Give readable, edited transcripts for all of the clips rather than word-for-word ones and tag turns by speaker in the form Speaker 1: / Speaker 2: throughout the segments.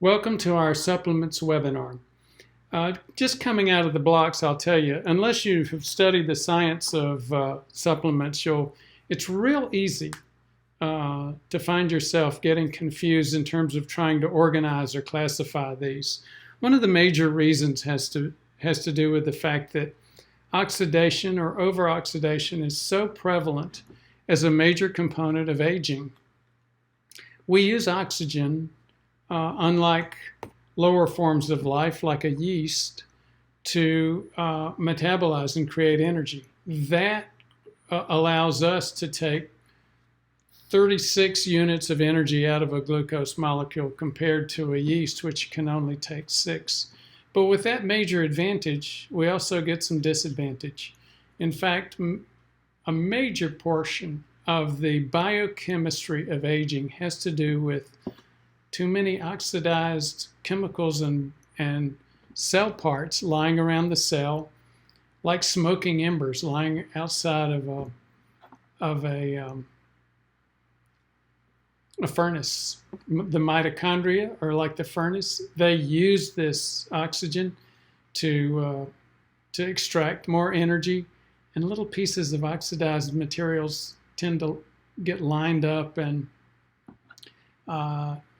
Speaker 1: Welcome to our supplements webinar. Just coming out of the blocks, I'll tell you, unless you have studied the science of supplements, it's real easy to find yourself getting confused in terms of trying to organize or classify these. One of the major reasons has to do with the fact that oxidation or overoxidation is so prevalent as a major component of aging. We use oxygen, unlike lower forms of life like a yeast, to metabolize and create energy. That allows us to take 36 units of energy out of a glucose molecule compared to a yeast, which can only take 6. But with that major advantage, we also get some disadvantage. In fact, a major portion of the biochemistry of aging has to do with too many oxidized chemicals and cell parts lying around the cell, like smoking embers lying outside of a furnace. The mitochondria are like the furnace. They use this oxygen to extract more energy, and little pieces of oxidized materials tend to get lined up and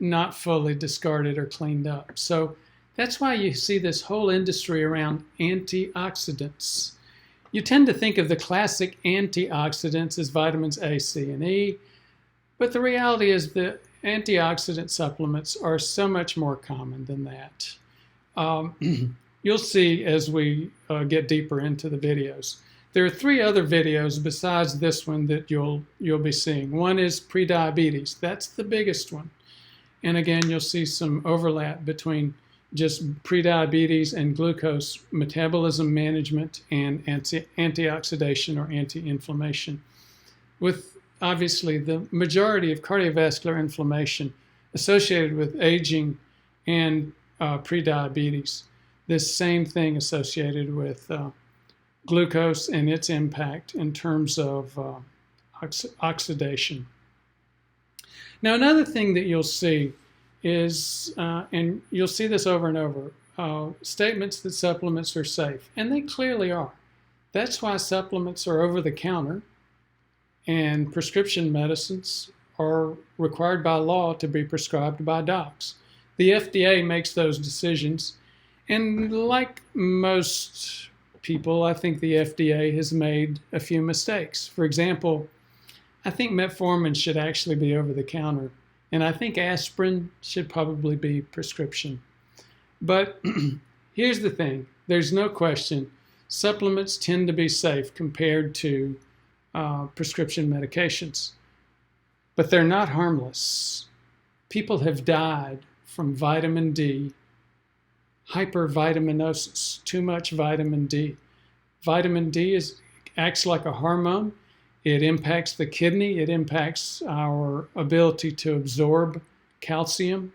Speaker 1: not fully discarded or cleaned up. So that's why you see this whole industry around antioxidants. You tend to think of the classic antioxidants as vitamins A, C, and E, but the reality is that antioxidant supplements are so much more common than that. You'll see as we get deeper into the videos. There are 3 other videos besides this one that you'll be seeing. One is prediabetes. That's the biggest one. And again, you'll see some overlap between just prediabetes and glucose metabolism management and antioxidation or anti-inflammation, with obviously the majority of cardiovascular inflammation associated with aging and prediabetes. This same thing associated with glucose and its impact in terms of oxidation. Now, another thing that you'll see is, and you'll see this over and over, statements that supplements are safe, and they clearly are. That's why supplements are over the counter, and prescription medicines are required by law to be prescribed by docs. The FDA makes those decisions, and like most people, I think the FDA has made a few mistakes. For example, I think metformin should actually be over the counter, and I think aspirin should probably be prescription. But here's the thing, there's no question, supplements tend to be safe compared to prescription medications, but they're not harmless. People have died from vitamin D, hypervitaminosis, too much vitamin D. Vitamin D acts like a hormone. It impacts the kidney. It impacts our ability to absorb calcium,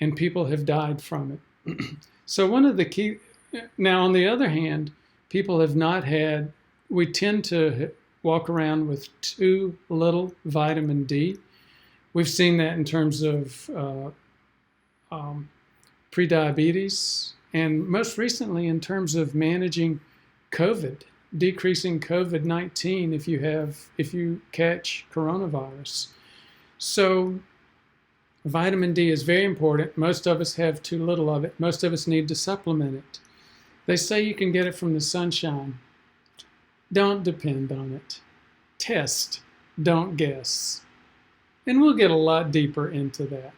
Speaker 1: and people have died from it. So one of the key, now on the other hand, people have not had, we tend to walk around with too little vitamin D. We've seen that in terms of prediabetes, and most recently in terms of managing COVID, decreasing COVID-19 if you catch coronavirus. So vitamin D is very important. Most of us have too little of it. Most of us need to supplement it. They say you can get it from the sunshine. Don't depend on it. Test, don't guess. And we'll get a lot deeper into that.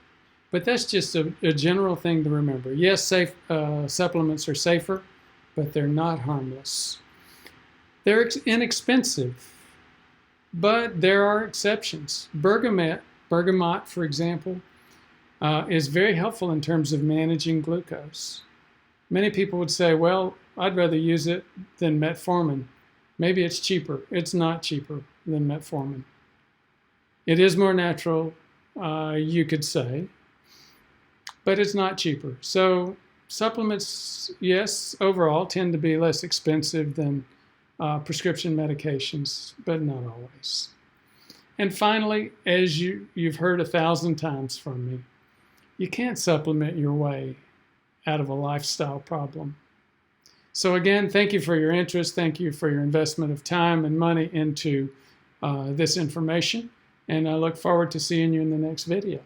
Speaker 1: But that's just a general thing to remember. Yes, supplements are safer, but they're not harmless. They're inexpensive, but there are exceptions. Bergamot, for example, is very helpful in terms of managing glucose. Many people would say, well, I'd rather use it than metformin. Maybe it's cheaper. It's not cheaper than metformin. It is more natural, you could say, but it's not cheaper. So supplements, yes, overall tend to be less expensive than prescription medications, but not always. And finally, as you've heard 1,000 times from me, You can't supplement your way out of a lifestyle problem. So again, thank you for your interest. Thank you for your investment of time and money into this information. And I look forward to seeing you in the next video.